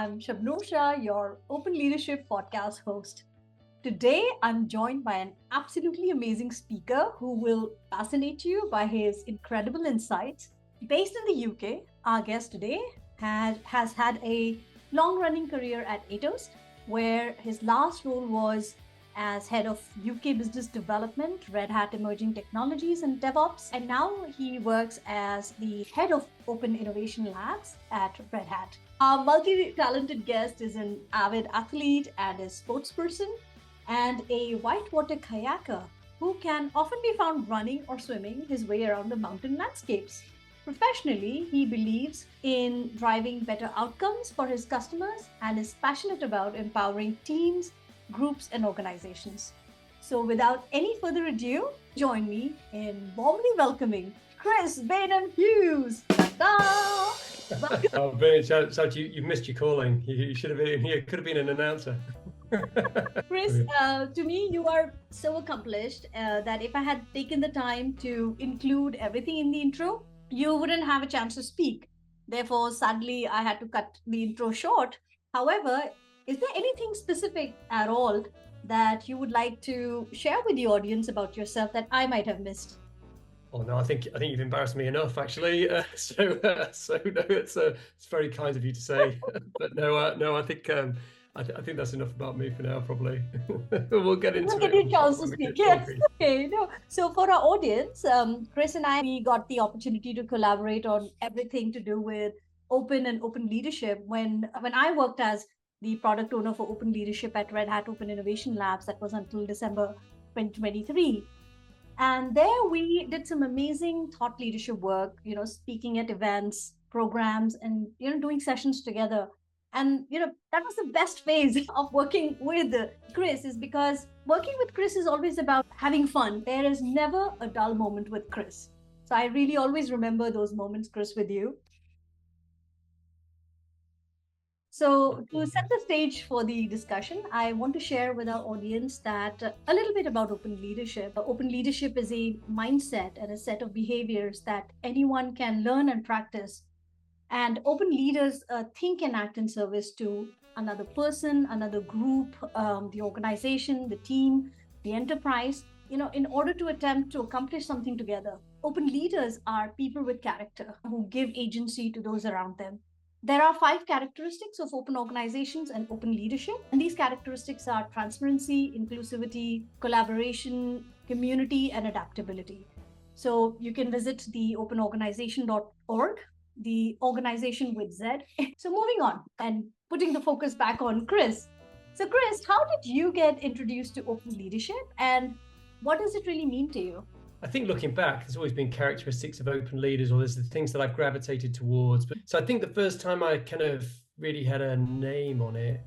I'm Shabnur Shah, your Open Leadership podcast host. Today, I'm joined by an absolutely amazing speaker who will fascinate you by his incredible insights. Based in the UK, our guest today has had a long running career at Atos, where his last role was as head of UK business development, Red Hat Emerging Technologies and DevOps. And now he works as the head of Open Innovation Labs at Red Hat. Our multi-talented guest is an avid athlete and a sportsperson and a whitewater kayaker who can often be found running or swimming his way around the mountain landscapes. Professionally, he believes in driving better outcomes for his customers and is passionate about empowering teams, groups, and organizations. So without any further ado, join me in warmly welcoming Chris Baynham-Hughes. Ta-da! Oh, brilliant. So you've missed your calling. You should have been here. Could have been an announcer. Chris, to me, you are so accomplished that if I had taken the time to include everything in the intro, you wouldn't have a chance to speak. Therefore, sadly, I had to cut the intro short. However, is there anything specific at all that you would like to share with the audience about yourself that I might have missed? Oh no, I think you've embarrassed me enough, actually. So no, it's very kind of you to say. But no, I think that's enough about me for now. Probably we'll get into it. We'll get you a chance to speak. Yes. Okay. No. So for our audience, Chris and I, we got the opportunity to collaborate on everything to do with open and open leadership. When I worked as the product owner for open leadership at Red Hat Open Innovation Labs, that was until December 2023. And there we did some amazing thought leadership work, speaking at events, programs, and, doing sessions together. And, that was the best phase of working with Chris, is because working with Chris is always about having fun. There is never a dull moment with Chris. So I really always remember those moments, Chris, with you. So to set the stage for the discussion, I want to share with our audience that a little bit about open leadership. Open leadership is a mindset and a set of behaviors that anyone can learn and practice. And open leaders think and act in service to another person, another group, the organization, the team, the enterprise, in order to attempt to accomplish something together. Open leaders are people with character who give agency to those around them. There are 5 characteristics of open organizations and open leadership. And these characteristics are transparency, inclusivity, collaboration, community, and adaptability. So you can visit the openorganization.org, the organization with Z. So moving on and putting the focus back on Chris. So Chris, how did you get introduced to open leadership and what does it really mean to you? I think looking back, there's always been characteristics of open leaders, or there's the things that I've gravitated towards. But so I think the first time I kind of really had a name on it,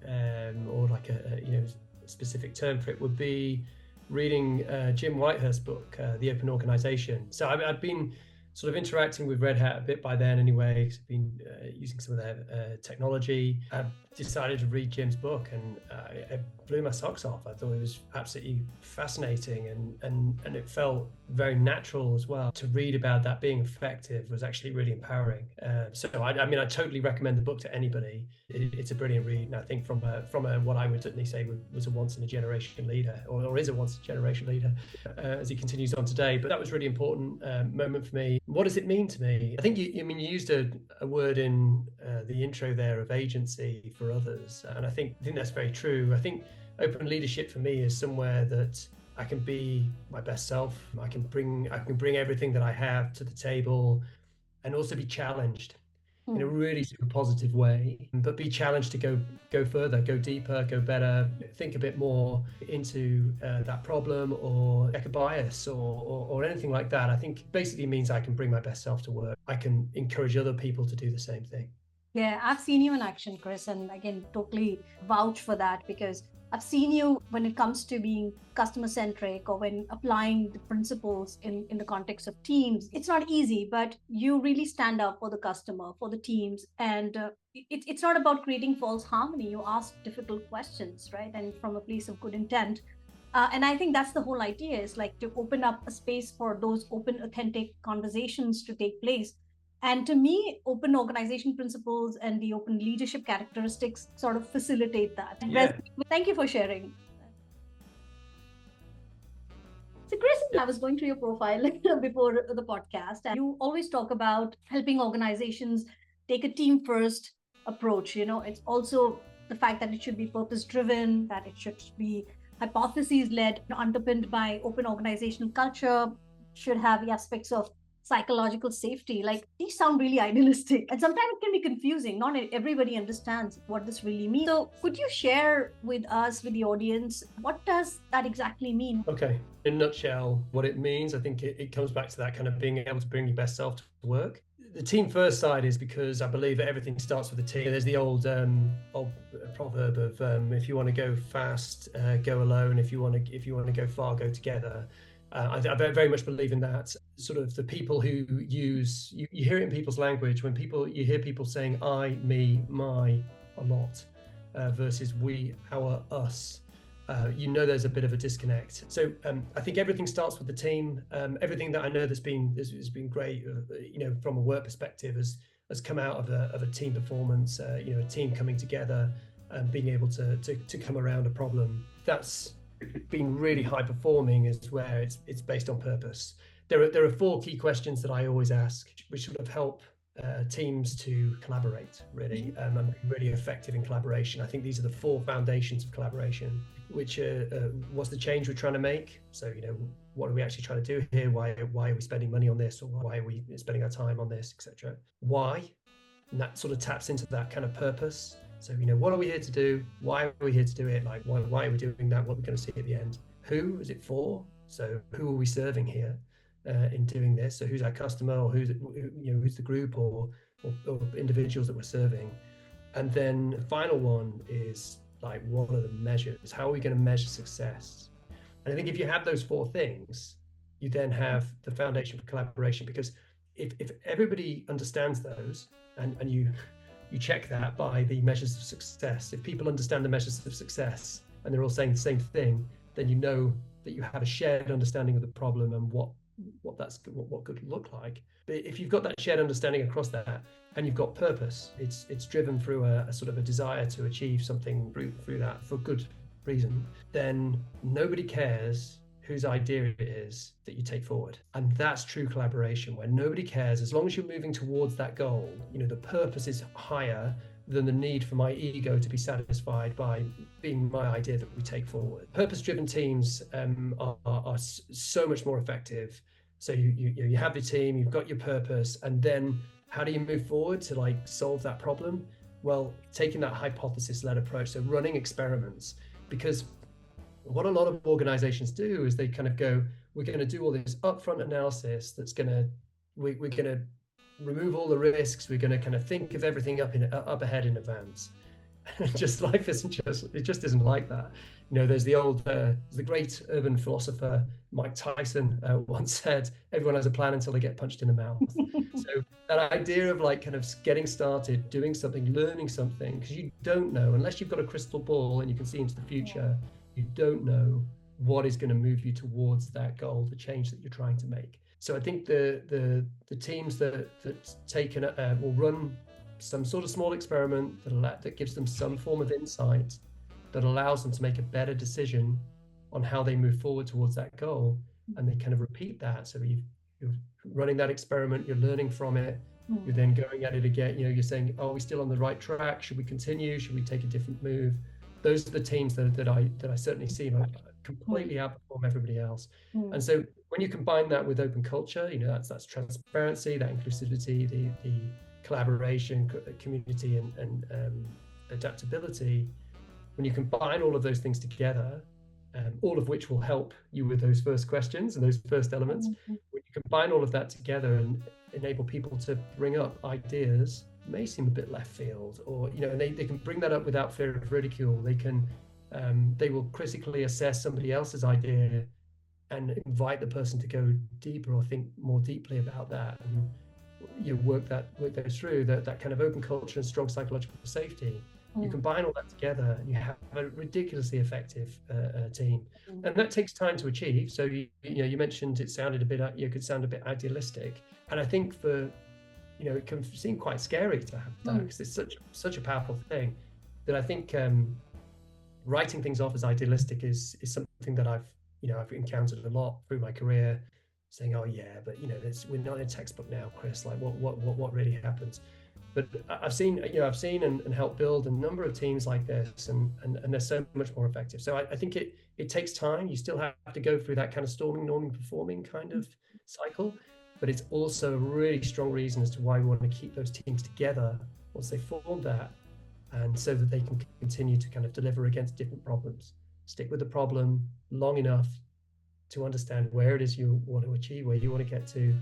or like a specific term for it, would be reading Jim Whitehurst's book, The Open Organization. So I've been sort of interacting with Red Hat a bit by then anyway, because I've been using some of their technology. I decided to read Jim's book and it blew my socks off. I thought it was absolutely fascinating and it felt very natural as well. To read about that being effective was actually really empowering. So I totally recommend the book to anybody. It's a brilliant read, and I think from what I would certainly say was a once in a generation leader, or is a once in a generation leader as he continues on today. But that was a really important moment for me. What does it mean to me? I think you used a word in the intro there of agency for others, and I think that's very true. I think open leadership for me is somewhere that I can be my best self. I can bring everything that I have to the table, and also be challenged in a really super positive way, but be challenged to go further, go deeper, go better, think a bit more into that problem, or like a bias or anything like that. I think basically means I can bring my best self to work. I can encourage other people to do the same thing. Yeah, I've seen you in action, Chris, and I can totally vouch for that, because I've seen you when it comes to being customer-centric or when applying the principles in the context of teams. It's not easy, but you really stand up for the customer, for the teams. And it's not about creating false harmony. You ask difficult questions, right? And from a place of good intent. And I think that's the whole idea, is like to open up a space for those open, authentic conversations to take place. And to me, open organization principles and the open leadership characteristics sort of facilitate that. Yeah. Thank you for sharing. So, Chris, I was going through your profile before the podcast, and you always talk about helping organizations take a team first approach. It's also the fact that it should be purpose driven, that it should be hypotheses led, underpinned by open organizational culture, should have the aspects of psychological safety. Like, these sound really idealistic, and sometimes it can be confusing. Not everybody understands what this really means. So could you share with us, with the audience, what does that exactly mean? Okay, in a nutshell, what it means, I think it comes back to that kind of being able to bring your best self to work. The team first side is because I believe that everything starts with a team. There's the old proverb of if you want to go fast, go alone. If you want to go far, go together. I very much believe in that. Sort of the people who use, you hear it in people's language when you hear people saying I, me, my a lot versus we, our, us. There's a bit of a disconnect. So I think everything starts with the team. Everything that I know has been great, from a work perspective has come out of a team performance, a team coming together and being able to come around a problem. That's been really high performing is where it's based on purpose. There are 4 key questions that I always ask, which sort of help teams to collaborate really and be really effective in collaboration. I think these are the 4 foundations of collaboration, which what's the change we're trying to make? So what are we actually trying to do here? Why are we spending money on this, or why are we spending our time on this, etc. Why? And that sort of taps into that kind of purpose. So, what are we here to do? Why are we here to do it? Like, why are we doing that? What are we going to see at the end? Who is it for? So who are we serving here in doing this? So who's our customer, or who's the group or individuals that we're serving? And then the final one is like, what are the measures? How are we going to measure success? And I think if you have those 4 things, you then have the foundation for collaboration, because if everybody understands those and you check that by the measures of success. If people understand the measures of success and they're all saying the same thing, then you know that you have a shared understanding of the problem and what could look like. But if you've got that shared understanding across that and you've got purpose, it's driven through a sort of a desire to achieve something through that for good reason, then nobody cares whose idea it is that you take forward. And that's true collaboration, where nobody cares as long as you're moving towards that goal. The purpose is higher than the need for my ego to be satisfied by being my idea that we take forward. Purpose-driven teams are so much more effective. So you have the team, you've got your purpose, and then how do you move forward to like solve that problem? Well, taking that hypothesis-led approach, so running experiments, because what a lot of organizations do is they kind of go, we're going to do all this upfront analysis we're going to remove all the risks, we're going to kind of think of everything up ahead in advance. Life just isn't like that. There's the great urban philosopher Mike Tyson once said, everyone has a plan until they get punched in the mouth. So that idea of like kind of getting started, doing something, learning something, because you don't know, unless you've got a crystal ball and you can see into the future, you don't know what is going to move you towards that goal, the change that you're trying to make. So I think the teams that will run some sort of small experiment that gives them some form of insight that allows them to make a better decision on how they move forward towards that goal, and they kind of repeat that. So you're running that experiment, you're learning from it, you're then going at it again. You're saying, are we still on the right track? Should we continue? Should we take a different move? Those are the teams that I certainly see completely outperform everybody else. And so when you combine that with open culture, that's transparency, that inclusivity, the collaboration, community, and adaptability. When you combine all of those things together, all of which will help you with those first questions and those first elements, when you combine all of that together and enable people to bring up ideas may seem a bit left field, or and they can bring that up without fear of ridicule. They will critically assess somebody else's idea and invite the person to go deeper or think more deeply about that, and work those through. That kind of open culture and strong psychological safety. You combine all that together and you have a ridiculously effective team, and that takes time to achieve. So you mentioned it could sound a bit idealistic, and I think for it can seem quite scary to have that, because it's such a powerful thing that I think writing things off as idealistic is something that I've encountered a lot through my career, saying, oh yeah, but we're not in a textbook now, Chris, like what really happens. But I've seen and helped build a number of teams like this, and they're so much more effective. So I think it takes time. You still have to go through that kind of storming, norming, performing kind of cycle, but it's also a really strong reason as to why we want to keep those teams together once they form that, and so that they can continue to kind of deliver against different problems. Stick with the problem long enough to understand where it is you want to achieve, where you want to get to,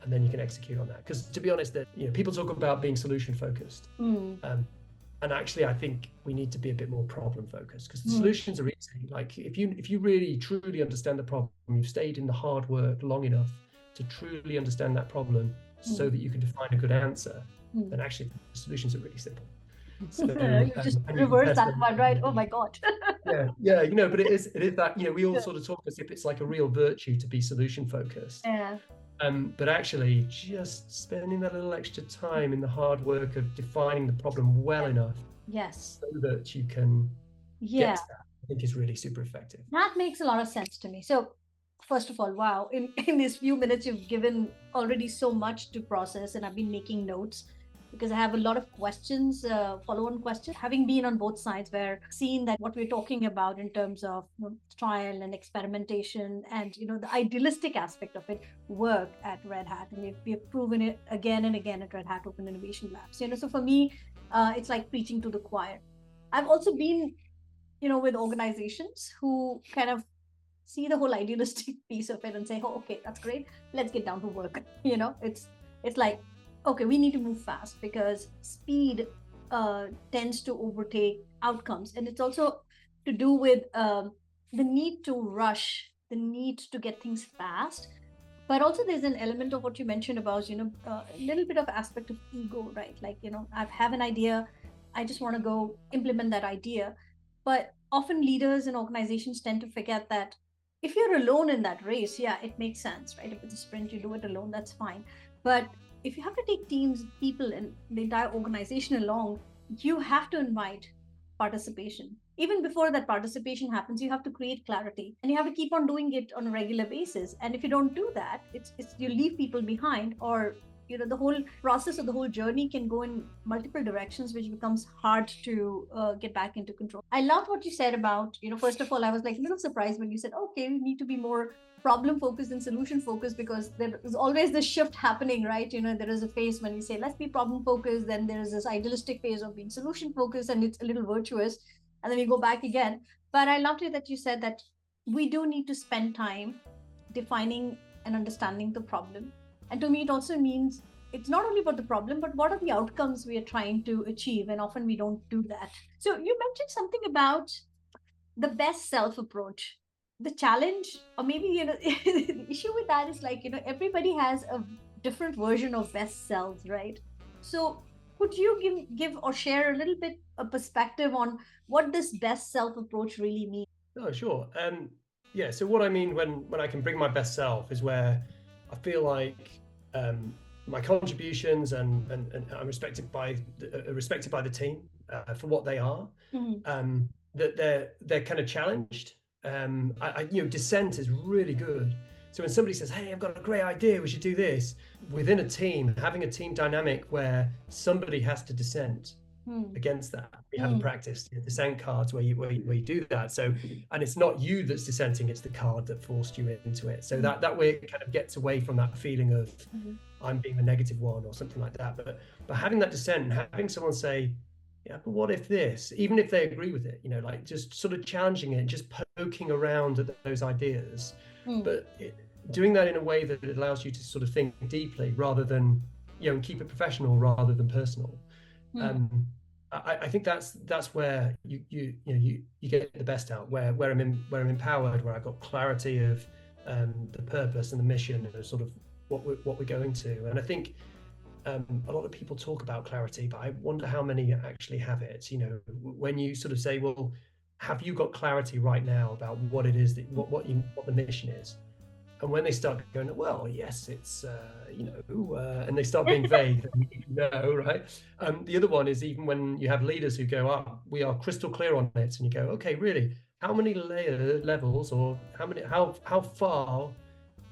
and then you can execute on that. Because to be honest, that people talk about being solution focused, and actually I think we need to be a bit more problem focused, because the solutions are easy. Like if you really truly understand the problem, you've stayed in the hard work long enough to truly understand that problem, so that you can define a good answer, then actually the solutions are really simple. So, you just reverse that one, right? Oh my God. yeah, but it is that, we all sort of talk as if it's like a real virtue to be solution focused. Yeah. But actually just spending that little extra time in the hard work of defining the problem well enough, so that you can get to that, I think is really super effective. That makes a lot of sense to me. So first of all, wow, in these few minutes you've given already so much to process, and I've been making notes because I have a lot of questions, follow-on questions, having been on both sides, where seeing that what we're talking about in terms of trial and experimentation and the idealistic aspect of it work at Red Hat, and we've proven it again and again at Red Hat Open Innovation Labs. So for me, it's like preaching to the choir. I've also been with organizations who kind of see the whole idealistic piece of it and say, oh, okay, that's great, let's get down to work. It's like, okay, we need to move fast, because speed tends to overtake outcomes. And it's also to do with the need to rush, the need to get things fast. But also there's an element of what you mentioned about, a little bit of aspect of ego, right? Like, I have an idea, I just want to go implement that idea. But often leaders and organizations tend to forget that if you're alone in that race, yeah, it makes sense, right? If it's a sprint, you do it alone, that's fine. But if you have to take teams, people, and the entire organization along, you have to invite participation. Even before that participation happens, you have to create clarity, and you have to keep on doing it on a regular basis. And if you don't do that, it's you leave people behind, or the whole process or the whole journey can go in multiple directions, which becomes hard to get back into control. I love what you said about, first of all, I was like a little surprised when you said, okay, we need to be more problem focused and solution focused, because there is always this shift happening, right? There is a phase when we say, let's be problem focused. Then there is this idealistic phase of being solution focused, and it's a little virtuous. And then we go back again. But I loved it that you said that we do need to spend time defining and understanding the problem. And to me, it also means it's not only about the problem, but what are the outcomes we are trying to achieve? And often we don't do that. So you mentioned something about the best self approach. The challenge, or maybe, the issue with that is like, everybody has a different version of best selves, right? So could you give or share a little bit of perspective on what this best self approach really means? Oh, sure. So what I mean when I can bring my best self is where I feel like my contributions and I'm respected by the team for what they are. That they're kind of challenged. Dissent is really good. So when somebody says, hey, I've got a great idea, we should do this, within a team, having a team dynamic where somebody has to dissent against that. We haven't practiced dissent cards where you do that. So, and it's not you that's dissenting, it's the card that forced you into it. So that way it kind of gets away from that feeling of I'm being the negative one or something like that. But having that dissent and having someone say, yeah, but what if this, even if they agree with it, like just sort of challenging it, just poking around at those ideas, but doing that in a way that it allows you to sort of think deeply rather than, and keep it professional rather than personal. I think that's where you get the best out, where I'm empowered, where I've got clarity of the purpose and the mission of sort of what we're going to. And I think a lot of people talk about clarity, but I wonder how many actually have it. When you sort of say, well, have you got clarity right now about what it is that what the mission is? And when they start going, well, yes, it's, and they start being vague, right? The other one is even when you have leaders who go, we are crystal clear on it. And you go, okay, really, how many levels or how far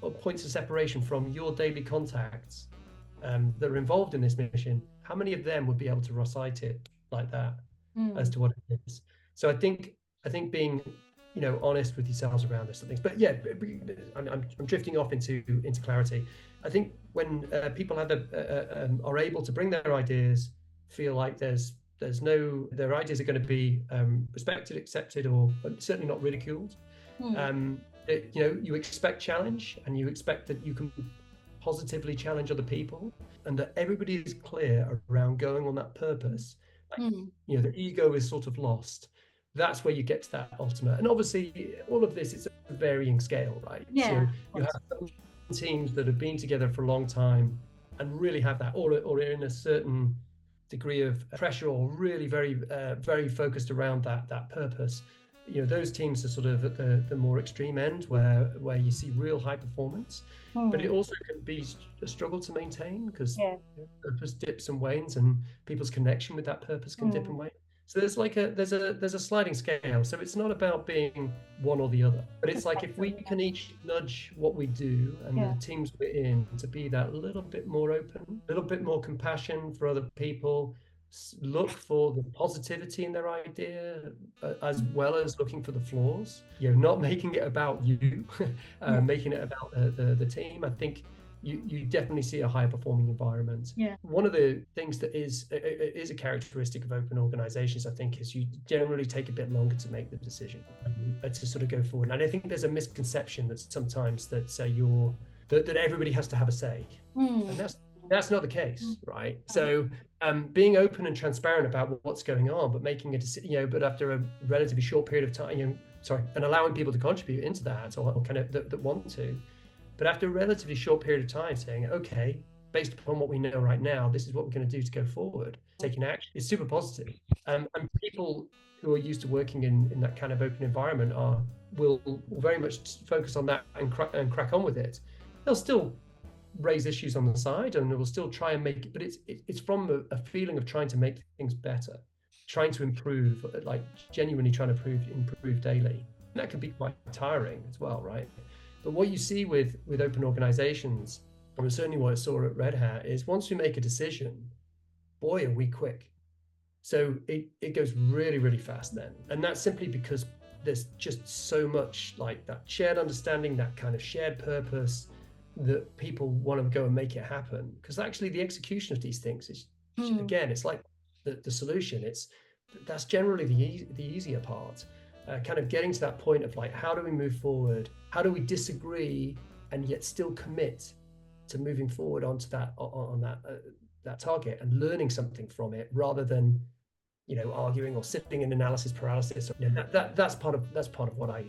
or points of separation from your daily contacts that are involved in this mission, how many of them would be able to recite it like that as to what it is? So I think being honest with yourselves around this things. But yeah, I'm drifting off into clarity. I think when people are able to bring their ideas, feel like their ideas are going to be respected, accepted, or certainly not ridiculed. You expect challenge, and you expect that you can positively challenge other people, and that everybody is clear around going on that purpose. The ego is sort of lost. That's where you get to that ultimate. And obviously, all of this is a varying scale, right? Yeah. So you have some teams that have been together for a long time and really have that, or are in a certain degree of pressure, or really very, very focused around that purpose. Those teams are sort of at the more extreme end where you see real high performance, but it also can be a struggle to maintain because purpose dips and wanes, and people's connection with that purpose can dip and wane. So there's a sliding scale. So it's not about being one or the other, but it's like if we can each nudge what we do and the teams we're in to be that little bit more open, a little bit more compassion for other people, look for the positivity in their idea as well as looking for the flaws, not making it about you, making it about the team. I think you definitely see a higher performing environment. One of the things that is a characteristic of open organizations, I think, is you generally take a bit longer to make the decision to sort of go forward. And I think there's a misconception that sometimes that that everybody has to have a say, and that's not the case, right? So being open and transparent about what's going on, but making a decision, but after a relatively short period of time, and allowing people to contribute into that, or kind of that want to. But after a relatively short period of time, saying, okay, based upon what we know right now, this is what we're going to do to go forward. Taking action is super positive. And people who are used to working in that kind of open environment will very much focus on that and crack on with it. They'll still raise issues on the side, and they will still try and make it, but it's from a feeling of trying to make things better, trying to improve, like genuinely trying to improve daily. And that can be quite tiring as well, right? But what you see with open organizations, and certainly what I saw at Red Hat, is once we make a decision, boy, are we quick. So it goes really, really fast then. And that's simply because there's just so much like that shared understanding, that kind of shared purpose, that people want to go and make it happen. Because actually the execution of these things is, again, it's like the solution. That's generally the easier part. Kind of getting to that point of like, how do we move forward? How do we disagree and yet still commit to moving forward onto that that target and learning something from it, rather than arguing or sitting in analysis paralysis. That's part of what I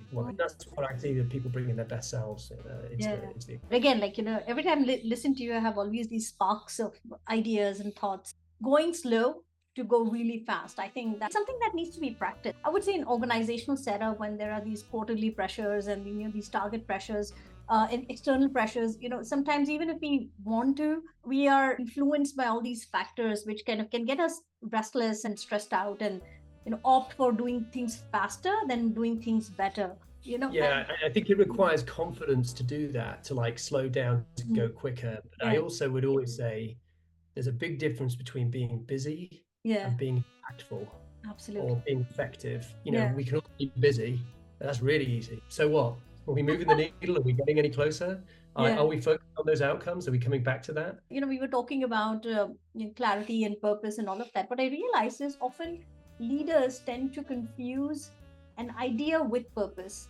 see that people bring in their best selves into again, every time I listen to you, I have always these sparks of ideas and thoughts. Going slow to go really fast, I think that's something that needs to be practiced. I would say in organizational setup, when there are these quarterly pressures and these target pressures and external pressures, sometimes even if we want to, we are influenced by all these factors which kind of can get us restless and stressed out, and opt for doing things faster than doing things better. I think it requires confidence to do that, to like slow down, to go quicker. But I also would always say there's a big difference between being busy and being impactful. Absolutely. Or being effective. We can all be busy, but that's really easy. So what? Are we moving the needle? Are we getting any closer? Are we focused on those outcomes? Are we coming back to that? We were talking about clarity and purpose and all of that. What I realized is often leaders tend to confuse an idea with purpose.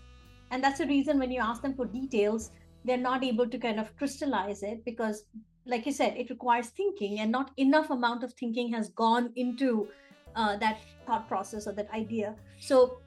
And that's the reason when you ask them for details, they're not able to kind of crystallize it, because, like you said, it requires thinking, and not enough amount of thinking has gone into that thought process or that idea. So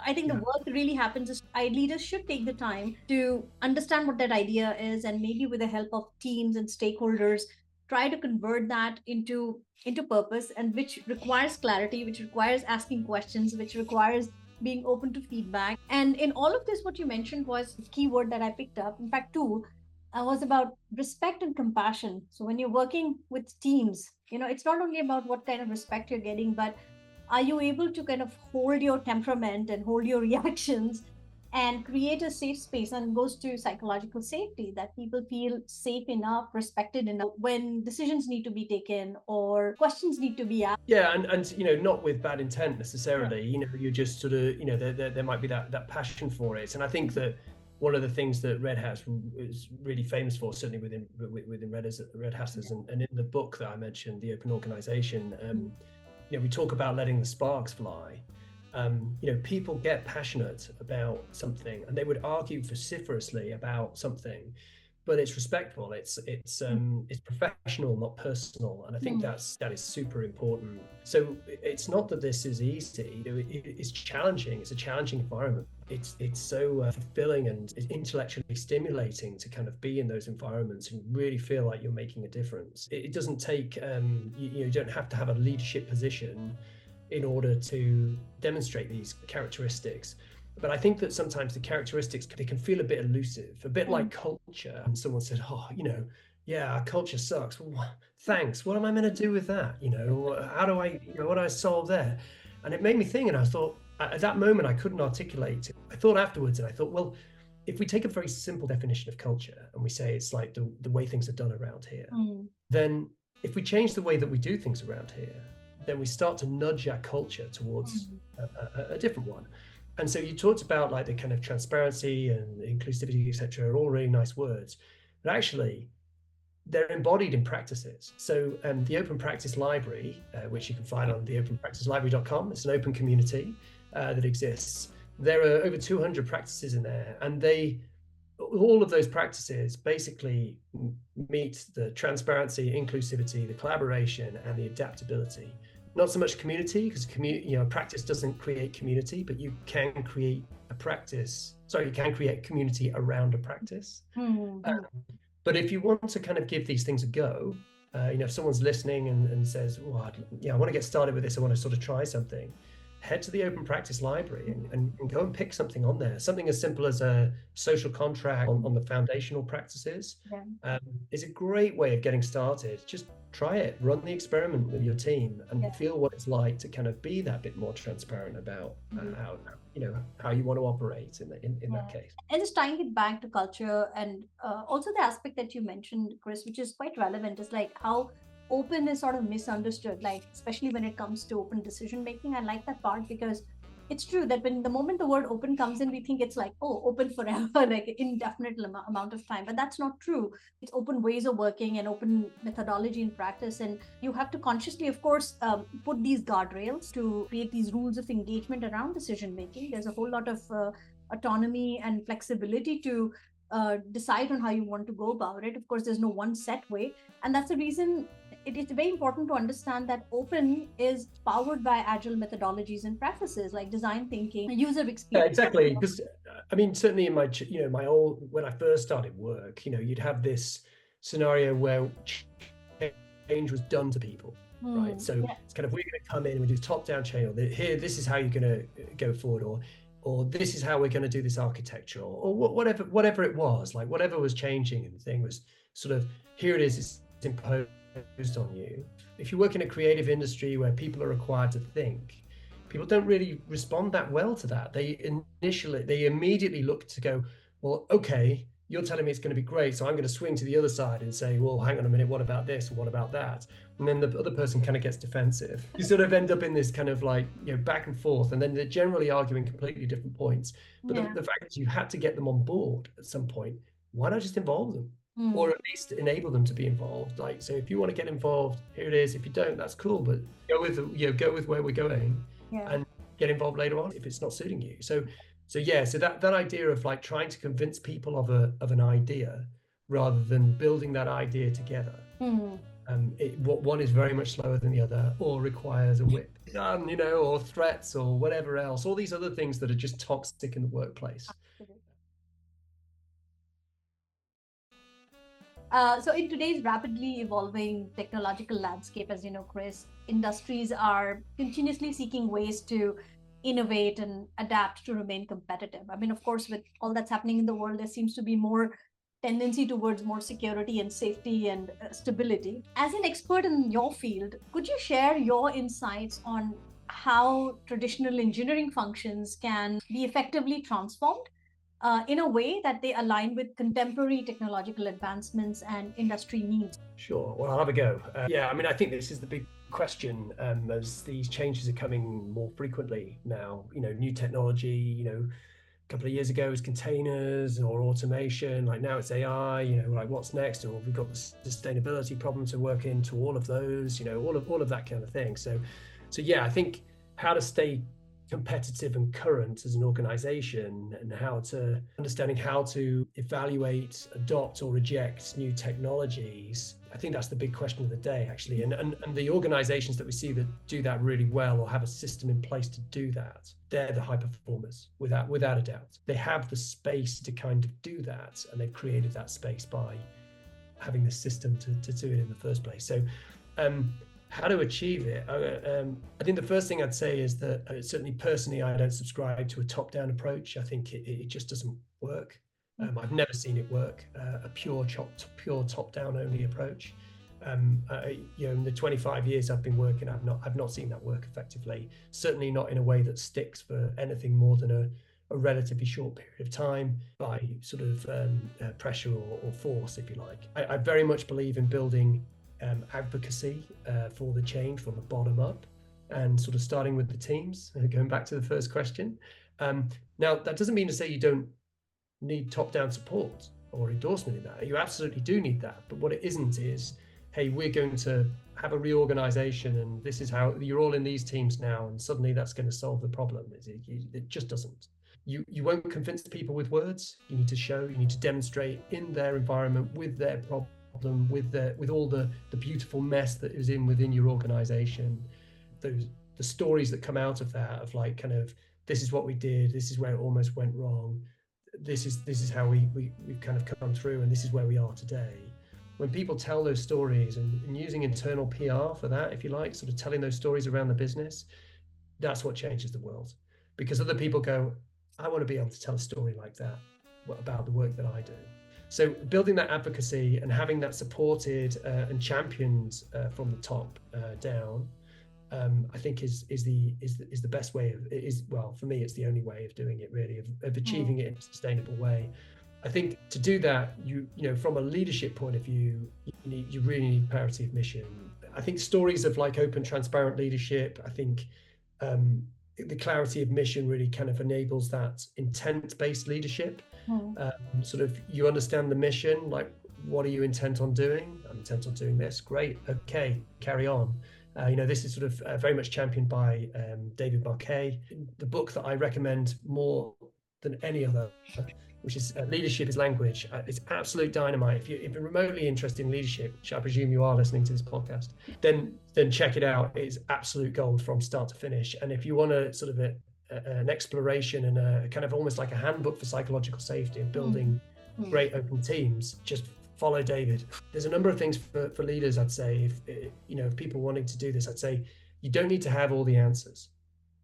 I think the work that really happens is leaders should take the time to understand what that idea is, and maybe with the help of teams and stakeholders, try to convert that into purpose, and which requires clarity, which requires asking questions, which requires being open to feedback. And in all of this, what you mentioned was a key word that I picked up. In fact, two, was about respect and compassion. So when you're working with teams, it's not only about what kind of respect you're getting, but are you able to kind of hold your temperament and hold your reactions and create a safe space, and goes to psychological safety, that people feel safe enough, respected enough when decisions need to be taken or questions need to be asked. Yeah, and not with bad intent necessarily. You just sort of there might be that passion for it, and I think that one of the things that Red Hat is really famous for, certainly within Red Hatters, and in the book that I mentioned, The Open Organization, we talk about letting the sparks fly. People get passionate about something and they would argue vociferously about something, but it's respectful, it's professional, not personal, and I think that is super important. So it's not that this is easy. It's challenging. It's a challenging environment. It's so fulfilling and intellectually stimulating to kind of be in those environments and really feel like you're making a difference. It doesn't take you don't have to have a leadership position in order to demonstrate these characteristics. But I think that sometimes the characteristics, they can feel a bit elusive, a bit like culture. And someone said, yeah, our culture sucks. Well, thanks. What am I meant to do with that? How do I, what do I solve there? And it made me think, and I thought, at that moment, I couldn't articulate it. I thought afterwards, and I thought, well, if we take a very simple definition of culture and we say it's like the way things are done around here, then if we change the way that we do things around here, then we start to nudge our culture towards a different one. And so you talked about like the kind of transparency and inclusivity, etc., are all really nice words, but actually they're embodied in practices. So the Open Practice Library, which you can find on the openpracticelibrary.com, it's an open community that exists. There are over 200 practices in there, and all of those practices basically meet the transparency, inclusivity, the collaboration, and the adaptability. Not so much community, because practice doesn't create community, but you can create you can create community around a practice. But if you want to kind of give these things a go, if someone's listening and says, I want to get started with this, I want to sort of try something, head to the Open Practice Library and go and pick something on there. Something as simple as a social contract on the foundational practices is a great way of getting started. Just try it, run the experiment with your team, and feel what it's like to kind of be that bit more transparent about how you want to operate in that case. And just tying it back to culture, and also the aspect that you mentioned, Chris, which is quite relevant, is like how open is sort of misunderstood, like especially when it comes to open decision making. I like that part, because it's true that when the moment the word open comes in, we think it's like, open forever, like indefinite amount of time. But that's not true. It's open ways of working and open methodology in practice. And you have to consciously, of course, put these guardrails to create these rules of engagement around decision making. There's a whole lot of autonomy and flexibility to decide on how you want to go about it. Of course, there's no one set way. And that's the reason it is very important to understand that open is powered by agile methodologies and practices like design thinking, user experience. Yeah, exactly. Because I mean, certainly in when I first started work, you'd have this scenario where change was done to people, right? So it's kind of, we're going to come in and we do top-down change, or here, this is how you're going to go forward, or this is how we're going to do this architecture, or whatever it was, like whatever was changing, and the thing was sort of, here it is, it's imposed on you. If you work in a creative industry where people are required to think, people don't really respond that well to that. They immediately look to go, well, okay, you're telling me it's going to be great, so I'm going to swing to the other side and say, well, hang on a minute, what about this, and what about that? And then the other person kind of gets defensive. You sort of end up in this kind of like, back and forth, and then they're generally arguing completely different points. But the fact is, you had to get them on board at some point. Why not just involve them? Or at least enable them to be involved. Like, so if you want to get involved, here it is. If you don't, that's cool, but go with where we're going, and get involved later on if it's not suiting you. So that idea of like trying to convince people of an idea rather than building that idea together. One is very much slower than the other, or requires a whip, or threats, or whatever else. All these other things that are just toxic in the workplace. So in today's rapidly evolving technological landscape, as you know, Chris, industries are continuously seeking ways to innovate and adapt to remain competitive. I mean, of course, with all that's happening in the world, there seems to be more tendency towards more security and safety and stability. As an expert in your field, could you share your insights on how traditional engineering functions can be effectively transformed in a way that they align with contemporary technological advancements and industry needs? Sure. Well, I'll have a go. Yeah, I mean, I think this is the big question as these changes are coming more frequently now. New technology, a couple of years ago it was containers or automation, like now it's AI, like what's next? Or we've got the sustainability problem to work into all of those, all of that kind of thing. So yeah, I think how to stay competitive and current as an organization and understanding how to evaluate, adopt or reject new technologies. I think that's the big question of the day, actually. And the organizations that we see that do that really well or have a system in place to do that, they're the high performers, without a doubt. They have the space to kind of do that, and they've created that space by having the system to do it in the first place. So how to achieve it? I think the first thing I'd say is that certainly personally, I don't subscribe to a top-down approach. I think it just doesn't work. I've never seen it work. A pure top-down only approach. In the 25 years I've been working, I've not seen that work effectively. Certainly not in a way that sticks for anything more than a relatively short period of time by sort of pressure or force, if you like. I very much believe in building advocacy for the change from the bottom up, and sort of starting with the teams, going back to the first question. Now, that doesn't mean to say you don't need top-down support or endorsement in that. You absolutely do need that. But what it isn't is, hey, we're going to have a reorganization and this is how you're all in these teams now, and suddenly that's going to solve the problem. It just doesn't. You won't convince the people with words. You need to demonstrate in their environment with their problem, with all the beautiful mess that is within your organization, the stories that come out of that, of like kind of, this is what we did, this is where it almost went wrong, this is how we've kind of come through, and this is where we are today. When people tell those stories and using internal PR for that, if you like, sort of telling those stories around the business, that's what changes the world. Because other people go, I want to be able to tell a story like that about the work that I do. So building that advocacy and having that supported and championed from the top down, I think is the best way well, for me, it's the only way of doing it, really, of achieving it in a sustainable way. I think to do that, from a leadership point of view, you really need clarity of mission. I think stories of like open, transparent leadership, I think the clarity of mission really kind of enables that intent-based leadership. Sort of, you understand the mission, like, what are you intent on doing? I'm intent on doing this. Great. Okay, carry on. This is sort of very much championed by David Marquet. The book that I recommend more than any other, which is Leadership is Language. It's absolute dynamite. If you're remotely interested in leadership, which I presume you are listening to this podcast, then check it out. It's absolute gold from start to finish. And if you want a sort of an exploration and a kind of almost like a handbook for psychological safety and building great open teams, just follow David. There's a number of things for leaders, I'd say. If people wanting to do this, I'd say you don't need to have all the answers.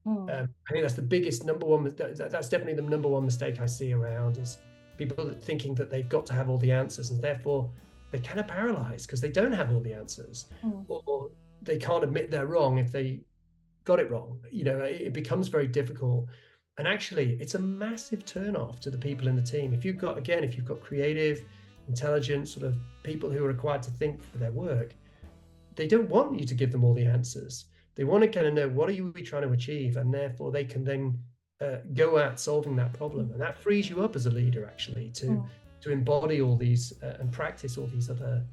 I think that's the biggest number one. That's definitely the number one mistake I see around, is people thinking that they've got to have all the answers, and therefore they're kind of paralyzed because they don't have all the answers, or they can't admit they're wrong if they got it wrong. It becomes very difficult, and actually it's a massive turnoff to the people in the team. If you've got creative, intelligent sort of people who are required to think for their work, they don't want you to give them all the answers. They want to kind of know, what are you trying to achieve, and therefore they can then go at solving that problem, and that frees you up as a leader, actually, to embody all these and practice all these other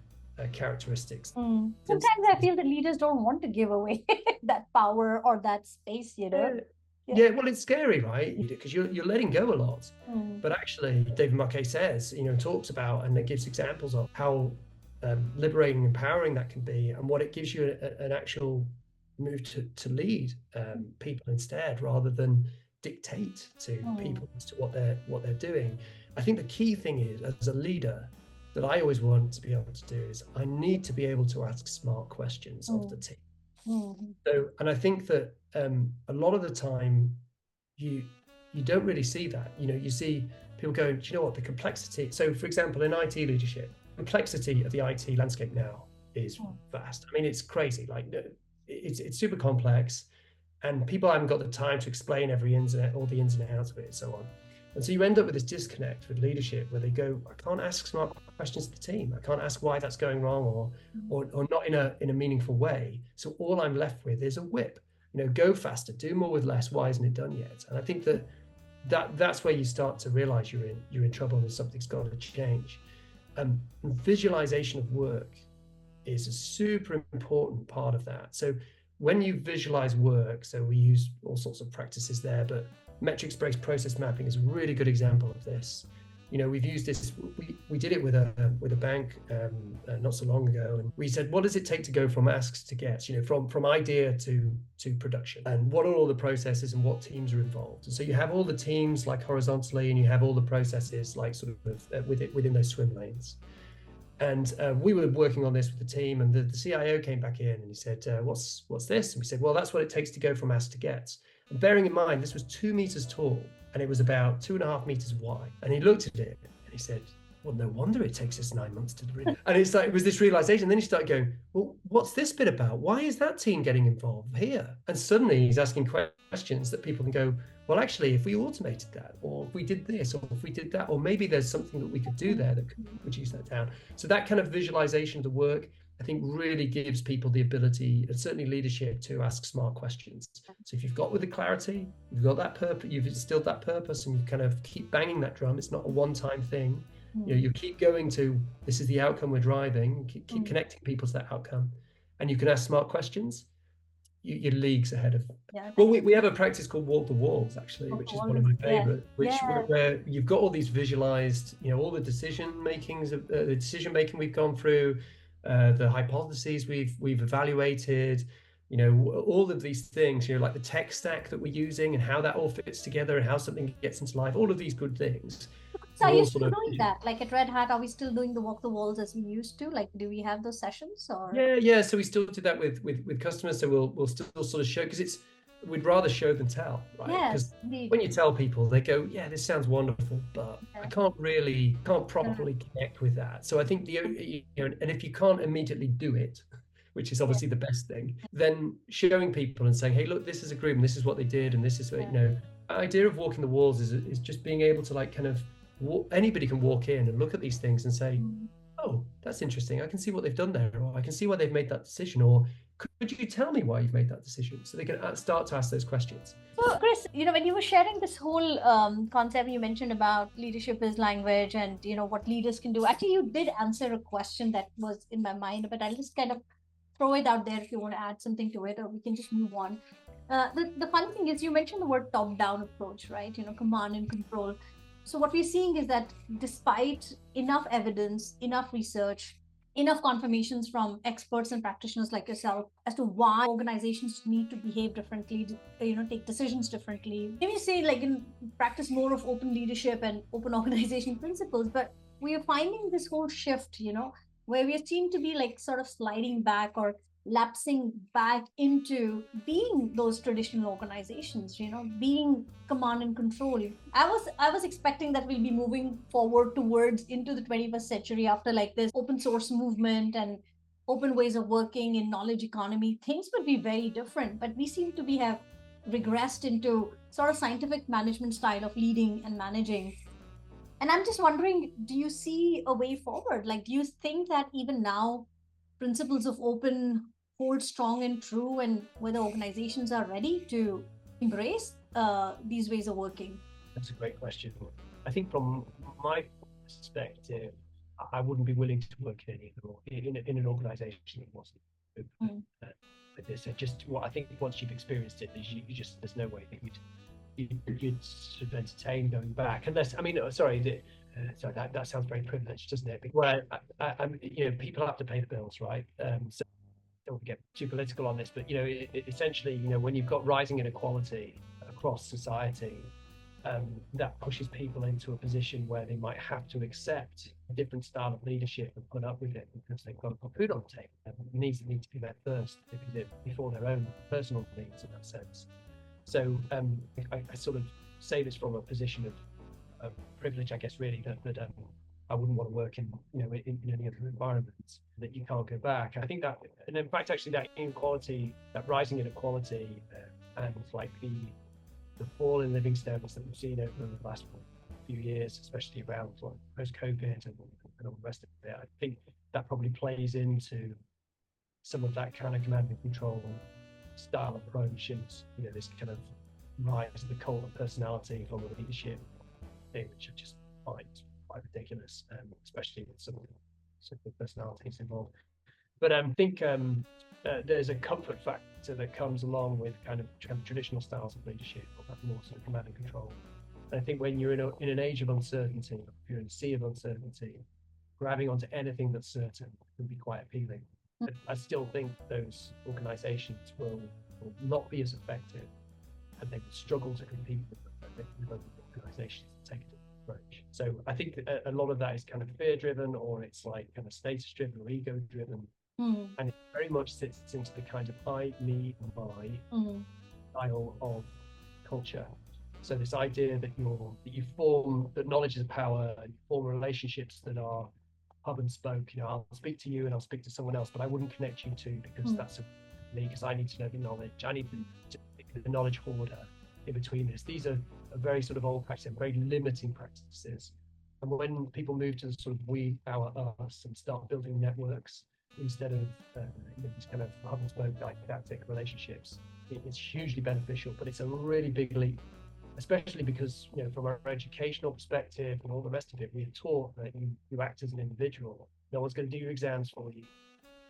characteristics. Sometimes I feel that leaders don't want to give away that power or that space, Yeah, well, it's scary, right? Because you're letting go a lot. But actually, David Marquet says, talks about, and it gives examples of how liberating, empowering that can be, and what it gives you an actual move to lead people instead, rather than dictate to people as to what they're doing. I think the key thing is, as a leader, that I always want to be able to do is, I need to be able to ask smart questions of the team. So, and I think that a lot of the time you don't really see that. You see people going, do you know what, the complexity. So for example, in IT leadership, complexity of the IT landscape now is vast. I mean, it's crazy. Like it's super complex, and people haven't got the time to explain all the ins and outs of it and so on. And so you end up with this disconnect with leadership where they go, I can't ask smart questions to the team. I can't ask why that's going wrong or not in a meaningful way. So all I'm left with is a whip. Go faster, do more with less. Why isn't it done yet? And I think that's where you start to realize you're in trouble and something's got to change. Visualization of work is a super important part of that. So when you visualize work, so we use all sorts of practices there, but metrics-based process mapping is a really good example of this. We've used this. We did it with a bank not so long ago, and we said, what does it take to go from asks to gets? From idea to production, and what are all the processes and what teams are involved? And so you have all the teams like horizontally, and you have all the processes like sort of within those swim lanes. And we were working on this with the team, and the CIO came back in and he said, what's this? And we said, well, that's what it takes to go from ask to gets. And bearing in mind, this was 2 meters tall and it was about 2.5 meters wide. And he looked at it and he said, well, no wonder it takes us 9 months to do it. And it's like, it was this realization. And then he started going, well, what's this bit about? Why is that team getting involved here? And suddenly he's asking questions that people can go, well, actually, if we automated that, or if we did this, or if we did that, or maybe there's something that we could do there that could reduce that down. So that kind of visualization of the work, I think, really gives people the ability, and certainly leadership, to ask smart questions. So if you've got with the clarity, you've got that purpose, you've instilled that purpose, and you kind of keep banging that drum. It's not a one-time thing. You keep going to, this is the outcome we're driving, keep connecting people to that outcome, and you can ask smart questions. You're leagues ahead of. Well, we have a practice called Walk the Walls, actually, which is one of my favorite, where you've got all these visualized, all the decision making we've gone through, the hypotheses we've evaluated, all of these things, like the tech stack that we're using and how that all fits together and how something gets into life, all of these good things. So are you still doing that? Like at Red Hat, are we still doing the Walk the Walls as we used to? Like, do we have those sessions or? Yeah. So we still do that with customers. So we'll still sort of show, because we'd rather show than tell, right? Yes, because when you tell people, they go, yeah, this sounds wonderful, but I can't properly connect with that. So I think and if you can't immediately do it, which is obviously the best thing, then showing people and saying, hey, look, this is a group and this is what they did. And this is, the idea of walking the walls is just being able to like kind of, anybody can walk in and look at these things and say, oh, that's interesting. I can see what they've done there, or I can see why they've made that decision, or could you tell me why you've made that decision? So they can start to ask those questions. So Chris, when you were sharing this whole concept, you mentioned about leadership is language and, what leaders can do. Actually, you did answer a question that was in my mind, but I'll just kind of throw it out there if you want to add something to it, or we can just move on. The funny thing is you mentioned the word top-down approach, right? Command and control. So what we're seeing is that despite enough evidence, enough research, enough confirmations from experts and practitioners like yourself as to why organizations need to behave differently, take decisions differently. Maybe say like in practice more of open leadership and open organization principles, but we are finding this whole shift, where we seem to be like sort of sliding back or lapsing back into being those traditional organizations, being command and control. I was expecting that we'll be moving forward towards into the 21st century after like this open source movement and open ways of working in knowledge economy. Things would be very different, but we seem to have regressed into sort of scientific management style of leading and managing. And I'm just wondering, do you see a way forward? Like, do you think that even now principles of open hold strong and true, and whether organizations are ready to embrace these ways of working? That's a great question. I think from my perspective, I wouldn't be willing to work in an organization that wasn't open with this. I think once you've experienced it, there's no way that you'd sort of entertain going back, unless, sorry, that sounds very privileged, doesn't it? Well, people have to pay the bills, right? So don't want to get too political on this, but essentially, when you've got rising inequality across society, that pushes people into a position where they might have to accept a different style of leadership and put up with it because they've got to put food on the table. Needs that need to be met first before their own personal needs, in that sense. So I sort of say this from a position of privilege, I guess, really, that I wouldn't want to work in any other environment that you can't go back. I think that, and in fact, actually, that inequality, that rising inequality, and like the fall in living standards that we've seen over the last few years, especially around like post-COVID and all the rest of it, I think that probably plays into some of that kind of command and control style approach, and this kind of rise of the cult of personality from the leadership thing, which I just find quite ridiculous, especially with some of the personalities involved. But I think there's a comfort factor that comes along with kind of traditional styles of leadership, or that more sort of command and control. And I think when you're in an age of uncertainty, if you're in a sea of uncertainty, grabbing onto anything that's certain can be quite appealing. But I still think those organizations will not be as effective, and they will struggle to compete with other organizations that take a different approach. So I think that a lot of that is kind of fear-driven, or it's like kind of status-driven or ego-driven. And it very much sits into the kind of I, me, my style of culture. So this idea that that knowledge is power, and you form relationships that are hub and spoke. I'll speak to you and I'll speak to someone else, but I wouldn't connect you to, because that's me, because I need to know the knowledge. I need to be the knowledge hoarder in between us. These are very sort of old practices, very limiting practices. And when people move to the sort of we, our, us, and start building networks instead of these kind of hub and spoke didactic relationships, it's hugely beneficial. But it's a really big leap, especially because from our educational perspective and all the rest of it, we're taught that you act as an individual. No one's going to do your exams for you.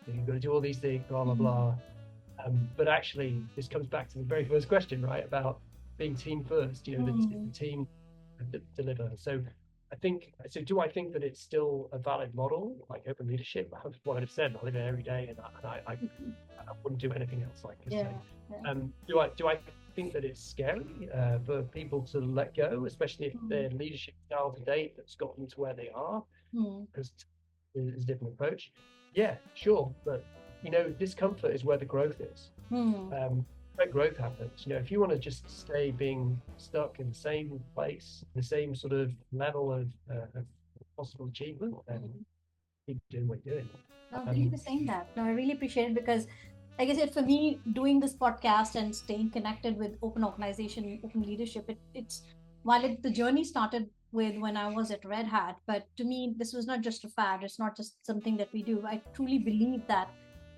You've got to do all these things, blah blah blah. But actually, this comes back to the very first question, right, about being team first. The team deliver. So I think, do I think that it's still a valid model, like open leadership? What I've said, I live it every day, and I wouldn't do anything else like this. Do I think that it's scary for people to let go, especially if their leadership style to date that's got them to where they are, because it's a different approach? Yeah, sure, but discomfort is where the growth is. Where growth happens. If you want to just stay being stuck in the same place, the same sort of level of possible achievement, then keep doing what you're doing. No, thank you for saying that. No, I really appreciate it, because like I said, for me, doing this podcast and staying connected with open organization, open leadership, the journey started with when I was at Red Hat, but to me, this was not just a fad. It's not just something that we do. I truly believe that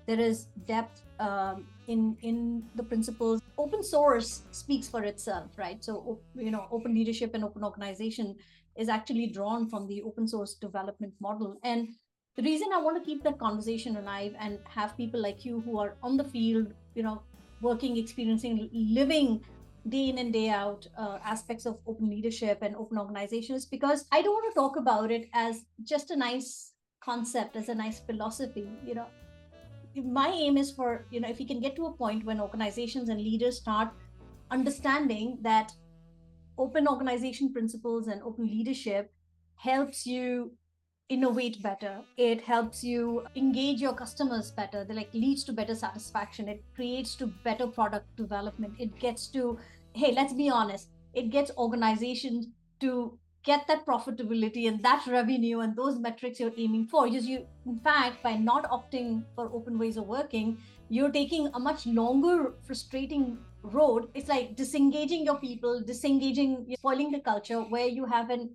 there is depth in the principles. Open source speaks for itself, right? So, open leadership and open organization is actually drawn from the open source development model. And the reason I want to keep that conversation alive and have people like you who are on the field, working, experiencing, living day in and day out aspects of open leadership and open organizations, because I don't want to talk about it as just a nice concept, as a nice philosophy. My aim is for, if we can get to a point when organizations and leaders start understanding that open organization principles and open leadership helps you innovate better. It helps you engage your customers better. That leads to better satisfaction. It creates to better product development. It gets to, hey, let's be honest, it gets organizations to get that profitability and that revenue and those metrics you're aiming for. Because in fact, by not opting for open ways of working, you're taking a much longer, frustrating road. It's like disengaging your people, spoiling the culture, where you have a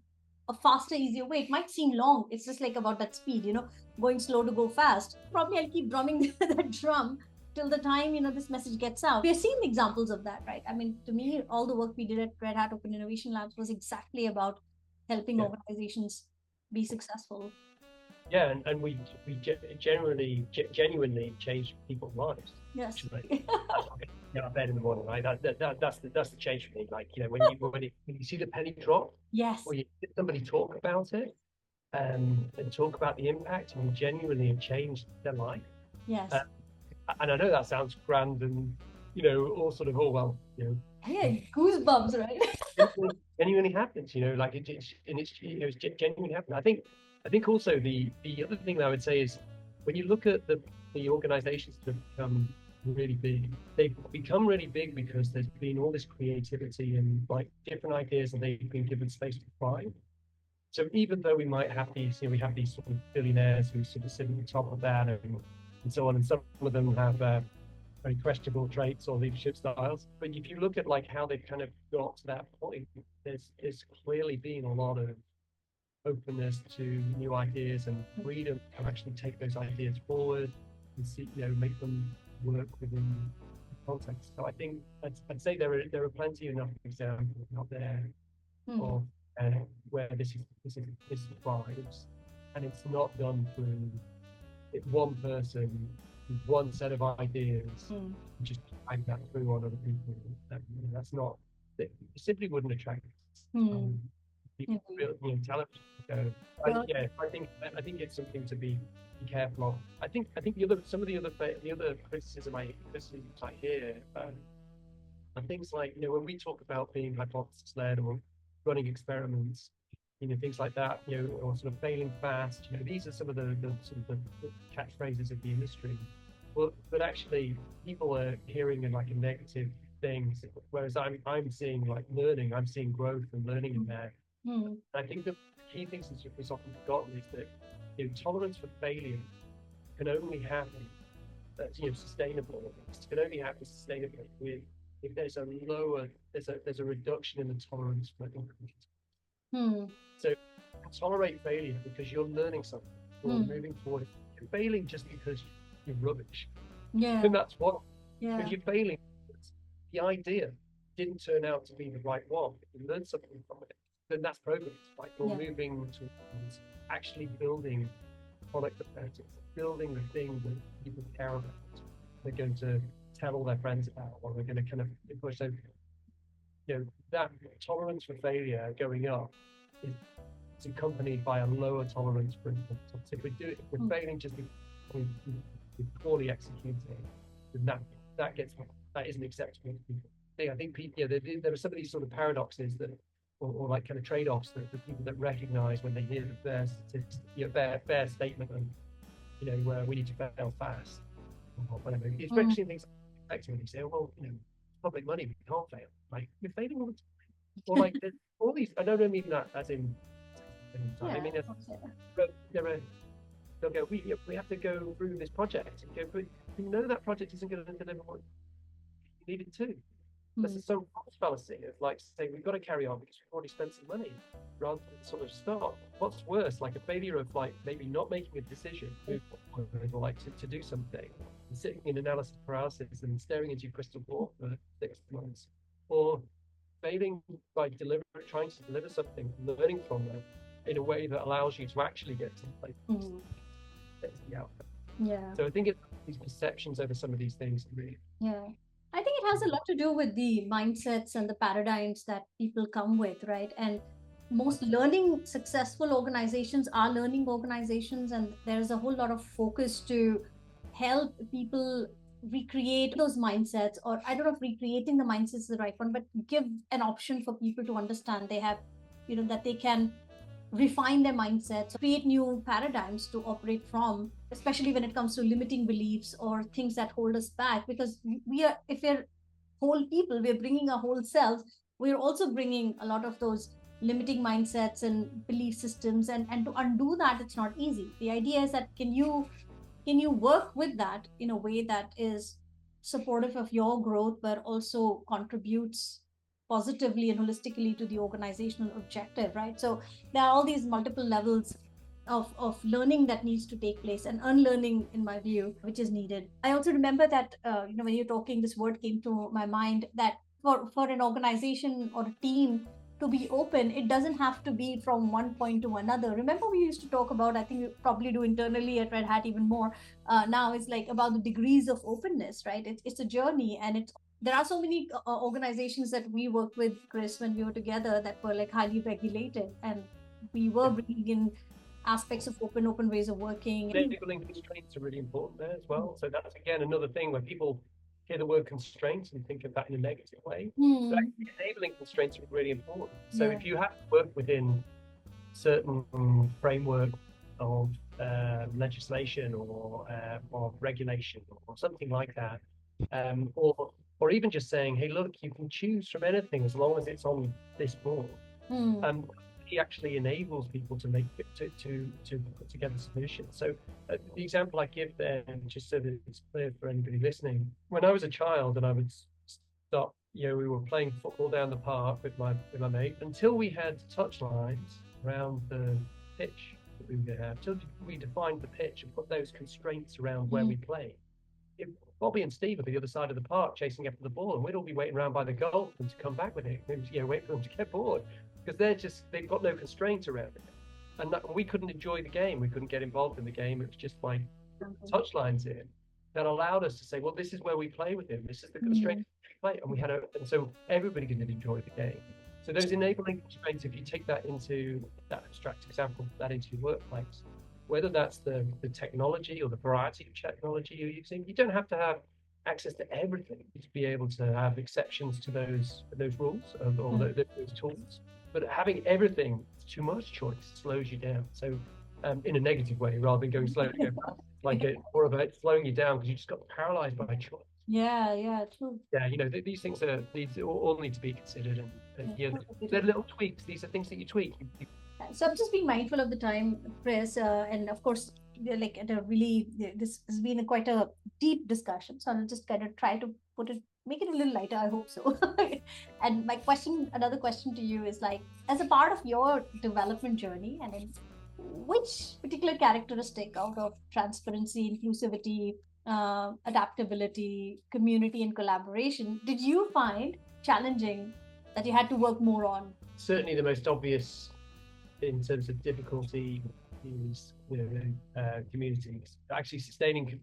faster, easier way. It might seem long. It's just like about that speed, going slow to go fast. Probably I'll keep drumming that drum till the time, this message gets out. We're seeing examples of that, right? I mean, to me, all the work we did at Red Hat Open Innovation Labs was exactly about helping organizations be successful. Yeah, and we genuinely change people's lives. Yes. Get out of bed in the morning, right? That's the change for me. Like, when you see the penny drop, yes, or you hear somebody talk about it, and talk about the impact, and you genuinely have changed their life. Yes. And I know that sounds grand and all sort of yeah, goosebumps, right? genuinely happens, it's genuinely happening. I think also the other thing that I would say is, when you look at the organizations that have become really big. They've become really big because there's been all this creativity and like different ideas, and they've been given space to thrive. So even though we might have these, we have these sort of billionaires who sort of sit at the top of that and so on, and some of them have very questionable traits or leadership styles. But if you look at like how they've kind of got to that point, there's clearly been a lot of openness to new ideas and freedom to actually take those ideas forward and see, make them work within the context. So I think I'd say there are plenty enough examples out there of where this thrives, and it's not done through one person, one set of ideas, just drag that through on other people. That's not. It simply wouldn't attract people. Television. So, I think it's something to be careful of. I think some of the other criticisms I hear are things like, when we talk about being hypothesis led or running experiments, things like that, or sort of failing fast. These are some of the sort of the catchphrases of the industry. Well, but actually, people are hearing in like a negative things, whereas I'm seeing like learning, I'm seeing growth and learning in there. I think the key things that's often forgotten is that tolerance for failure can only happen sustainable. It can only happen sustainably if there's a reduction in the tolerance for increase. So tolerate failure because you're learning something, you're moving forward. If you're failing just because you're rubbish, and that's what. If you're failing, the idea didn't turn out to be the right one. You learned something from it, then that's progress. Like you're moving towards actually building product that building the thing that people care about. They're going to tell all their friends about, or they're going to kind of push. So, that tolerance for failure going up is accompanied by a lower tolerance for incompetence. If we're failing just because we're poorly executing, then that isn't acceptable to people. I think people, there are some of these sort of paradoxes that, or like kind of trade-offs that the people that recognize when they hear the fair statement and where we need to fail fast, or whatever. Especially in things like when you say, well, public money, we can't fail. Like we're failing all the time. Or like all these. I don't mean that as in. I mean, they'll go. We have to go through this project and go through. That project isn't going to deliver what you need it to. That's a so false fallacy. It's like saying we've got to carry on because we've already spent some money, rather than sort of stop. What's worse, like a failure of like maybe not making a decision, or like to do something, and sitting in analysis paralysis and staring into your crystal ball for 6 months, or failing by trying to deliver something, learning from it in a way that allows you to actually get to the place. That's the outcome. Yeah. So I think it's these perceptions over some of these things really. Yeah. I think it has a lot to do with the mindsets and the paradigms that people come with, right? And most learning successful organizations are learning organizations, and there's a whole lot of focus to help people recreate those mindsets, or I don't know if recreating the mindsets is the right one, but give an option for people to understand they have, that they can refine their mindsets, create new paradigms to operate from, especially when it comes to limiting beliefs or things that hold us back. Because if we're whole people, we're bringing our whole self, we're also bringing a lot of those limiting mindsets and belief systems, and to undo that, it's not easy. The idea is that can you work with that in a way that is supportive of your growth, but also contributes positively and holistically to the organizational objective, right? So there are all these multiple levels of learning that needs to take place, and unlearning, in my view, which is needed. I also remember that when you're talking, this word came to my mind, that for an organization or a team to be open, it doesn't have to be from one point to another. Remember, we used to talk about, I think we probably do internally at Red Hat even more now, it's like about the degrees of openness, right? It's a journey, and there are so many organizations that we worked with, Chris, when we were together, that were like highly regulated, and we were bringing in aspects of open ways of working. Enabling constraints are really important there as well. So that's again another thing where people hear the word constraints and think of that in a negative way. But enabling constraints are really important. So if you have to work within certain framework of legislation or regulation or something like that, Or even just saying, hey, look, you can choose from anything as long as it's on this board. He actually enables people to put together solutions. So the example I give there, just so that it's clear for anybody listening, when I was a child and I would stop, we were playing football down the park with my mate until we had touch lines around the pitch that we were going to have, until we defined the pitch and put those constraints around where we play. Bobby and Steve would be the other side of the park chasing after the ball, and we'd all be waiting around by the goal for them to come back with it. Wait for them to get bored, because they've got no constraints around it, and we couldn't enjoy the game. We couldn't get involved in the game. It was just like touch lines in that allowed us to say, well, this is where we play with him. This is the constraint we play, and so everybody can enjoy the game. So those enabling constraints, if you take that into that abstract example, that into your workplace, whether that's the technology or the variety of technology you're using, you don't have to have access to everything to be able to have exceptions to those rules or those tools. But having everything, too much choice, slows you down. So in a negative way, rather than going slowly, like more about slowing you down because you just got paralyzed by choice. Yeah, true. Yeah, these things all need to be considered, and they're little tweaks. These are things that you tweak. So I'm just being mindful of the time, Chris, and of course, like at a really, this has been quite a deep discussion. So I'll just kind of try to make it a little lighter. I hope so. And another question to you is like, as a part of your development journey, and in which particular characteristic out of transparency, inclusivity, adaptability, community, and collaboration did you find challenging that you had to work more on? Certainly, the most obvious in terms of difficulty is communities. Actually,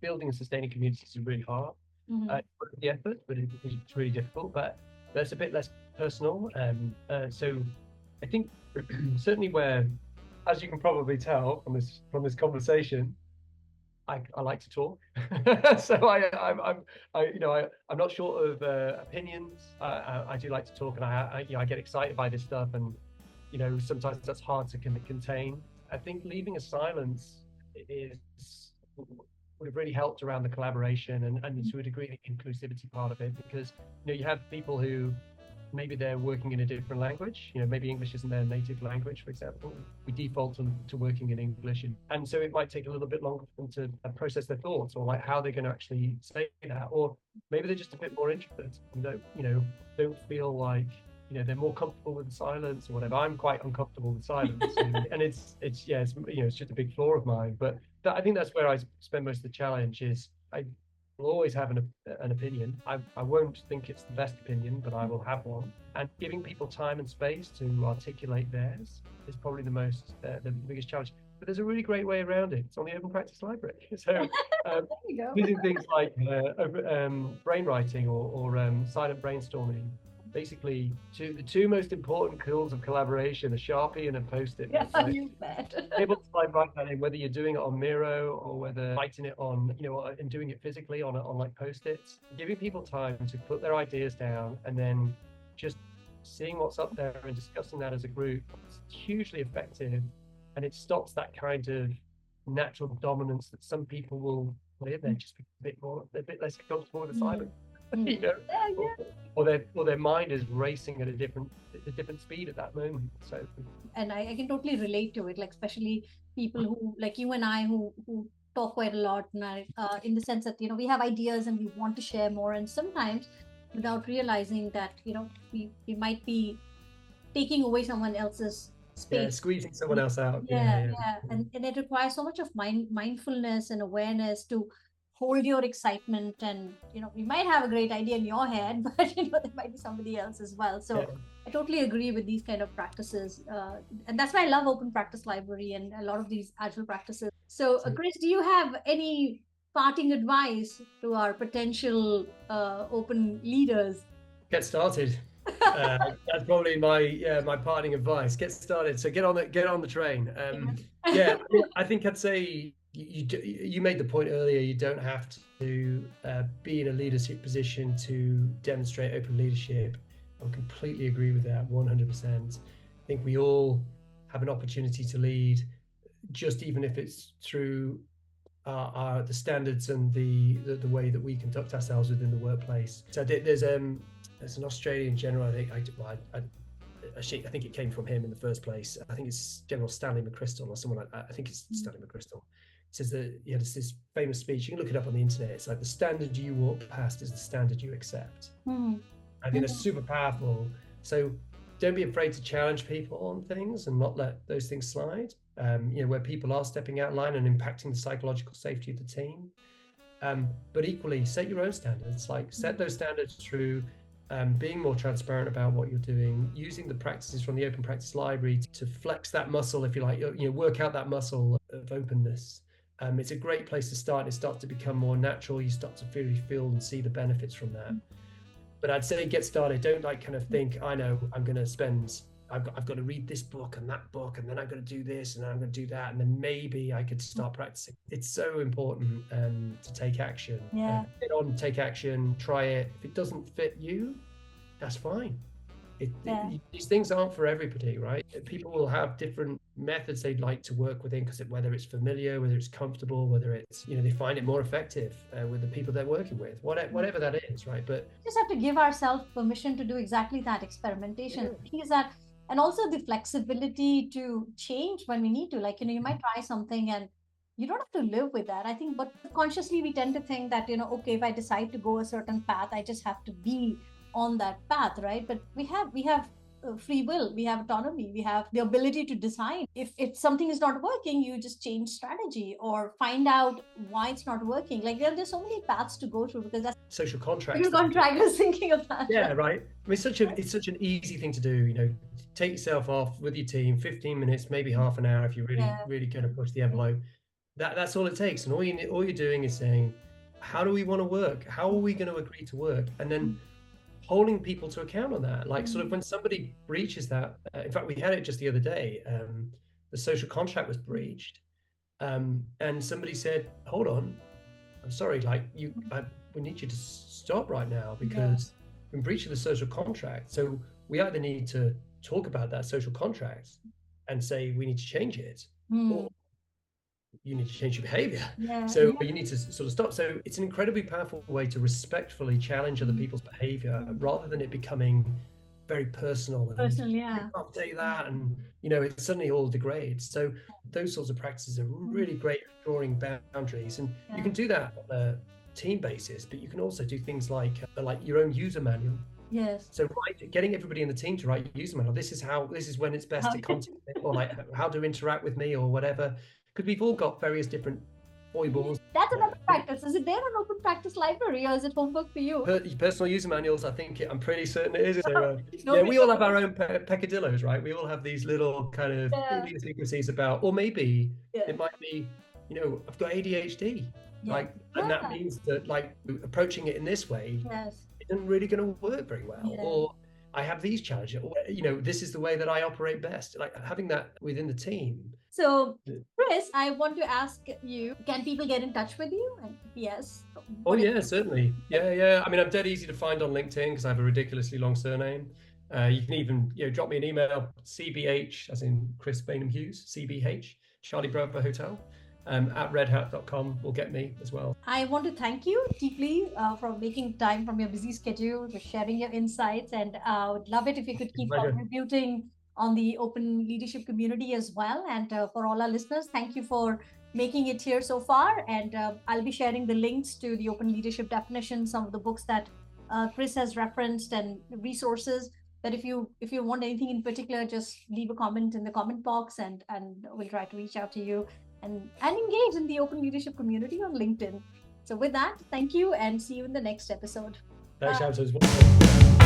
building and sustaining communities is really hard. The effort, but it's really difficult. But that's a bit less personal. So I think certainly where, as you can probably tell from this conversation, I like to talk. So I'm not short of opinions. I do like to talk, and I get excited by this stuff, and sometimes that's hard to contain. I think leaving a silence would have really helped around the collaboration and to a degree the inclusivity part of it, because you have people who maybe they're working in a different language. Maybe English isn't their native language, for example. We default to working in English, and so it might take a little bit longer for them to process their thoughts, or like how they're going to actually say that. Or maybe they're just a bit more introverted and don't feel like they're more comfortable with the silence or whatever. I'm quite uncomfortable with silence, and it's just a big flaw of mine. But I think that's where I spend most of the challenge. Is I will always have an opinion. I won't think it's the best opinion, but I will have one. And giving people time and space to articulate theirs is probably the biggest challenge. But there's a really great way around it. It's on the Open Practice Library. So using things like brainwriting or silent brainstorming. Basically, the two most important tools of collaboration: a Sharpie and a Post-it. Yeah, you bet. Able to write that in, whether you're doing it on Miro or whether writing it on, and doing it physically on like Post-its. Giving people time to put their ideas down and then just seeing what's up there and discussing that as a group. It's hugely effective, and it stops that kind of natural dominance that some people will live. They're just a bit less comfortable with the silence. Or their mind is racing at a different speed at that moment. So, and I can totally relate to it, like especially people who like you and I who talk quite a lot, and in the sense that we have ideas and we want to share more, and sometimes without realizing that we might be taking away someone else's space, squeezing someone else out. And it requires so much of mindfulness and awareness to hold your excitement, and you might have a great idea in your head, but there might be somebody else as well. So I totally agree with these kind of practices, and that's why I love Open Practice Library and a lot of these agile practices. So Chris, do you have any parting advice to our potential open leaders? Get started. That's probably my parting advice. Get started. So get on the train. I think I'd say you made the point earlier. You don't have to be in a leadership position to demonstrate open leadership. I completely agree with that, 100%. I think we all have an opportunity to lead, just even if it's through are the standards and the way that we conduct ourselves within the workplace. So there's an Australian general, I think it came from him in the first place. I think it's General Stanley McChrystal or someone like that. I think it's Stanley McChrystal. It says that he had this famous speech. You can look it up on the internet. It's like, the standard you walk past is the standard you accept. I think that's super powerful. So don't be afraid to challenge people on things and not let those things slide. Where people are stepping out of line and impacting the psychological safety of the team. But equally, set your own standards. Like, set those standards through being more transparent about what you're doing, using the practices from the Open Practice Library to flex that muscle, if you like, work out that muscle of openness. It's a great place to start. It starts to become more natural. You start to really feel and see the benefits from that. But I'd say get started. Don't think, I know I'm going to spend, I've got to read this book and that book, and then I'm going to do this and then I'm going to do that, and then maybe I could start practicing. It's so important to take action. Get on, take action, try it. If it doesn't fit you, that's fine. These things aren't for everybody, right? People will have different methods they'd like to work within, because whether it's familiar, whether it's comfortable, whether it's, they find it more effective with the people they're working with, whatever that is, right? But we just have to give ourselves permission to do exactly that, experimentation. Is that, and also the flexibility to change when we need to. Like, you might try something and you don't have to live with that, I think. But consciously we tend to think that, okay, if I decide to go a certain path, I just have to be on that path, right? But we have free will, we have autonomy, we have the ability to decide. If something is not working, you just change strategy or find out why it's not working. Like, there's so many paths to go through, because that's social contract. Social contract, I was thinking of that. Yeah, right. I mean, it's such an easy thing to do. Take yourself off with your team, 15 minutes, maybe half an hour if you're really going to push the envelope. That's all it takes, and all you're doing is saying, how do we want to work? How are we going to agree to work? And then holding people to account on that. Like, sort of when somebody breaches that, in fact, we had it just the other day, the social contract was breached, and somebody said, hold on, I'm sorry, we need you to stop right now, because we're in breach of the social contract. So we either need to talk about that social contract and say we need to change it, or you need to change your behavior. So you need to sort of stop. So it's an incredibly powerful way to respectfully challenge other people's behavior, rather than it becoming very personal. Yeah. I'll say that, and it suddenly all degrades. So those sorts of practices are really great at drawing boundaries, and you can do that on a team basis, but you can also do things like your own user manual. Yes. So getting everybody in the team to write a user manual. This is when it's best to contact me, or how to interact with me, or whatever. Because we've all got various different foibles. That's another practice. Is it there on Open Practice Library, or is it homework for you? Personal user manuals, I'm pretty certain it is. So, we all have our own peccadillos, right? We all have these little kind of idiosyncrasies about, or maybe it might be, I've got ADHD. And that means that approaching it in this way isn't really going to work very well. Or I have these challenges, or, this is the way that I operate best. Like, having that within the team. So, Chris, I want to ask you, can people get in touch with you? And yes. Oh, yeah, certainly. Yeah. I mean, I'm dead easy to find on LinkedIn because I have a ridiculously long surname. You can even drop me an email, CBH, as in Chris Baynham-Hughes, CBH, Charlie Bravo Hotel, at redhat.com will get me as well. I want to thank you deeply for making time from your busy schedule, for sharing your insights, and I would love it if you could keep contributing on the open leadership community as well. And for all our listeners, thank you for making it here so far. And I'll be sharing the links to the open leadership definition, some of the books that Chris has referenced, and resources that if you want anything in particular, just leave a comment in the comment box, and we'll try to reach out to you and engage in the open leadership community on LinkedIn. So with that, thank you, and see you in the next episode. Thanks, Shabs.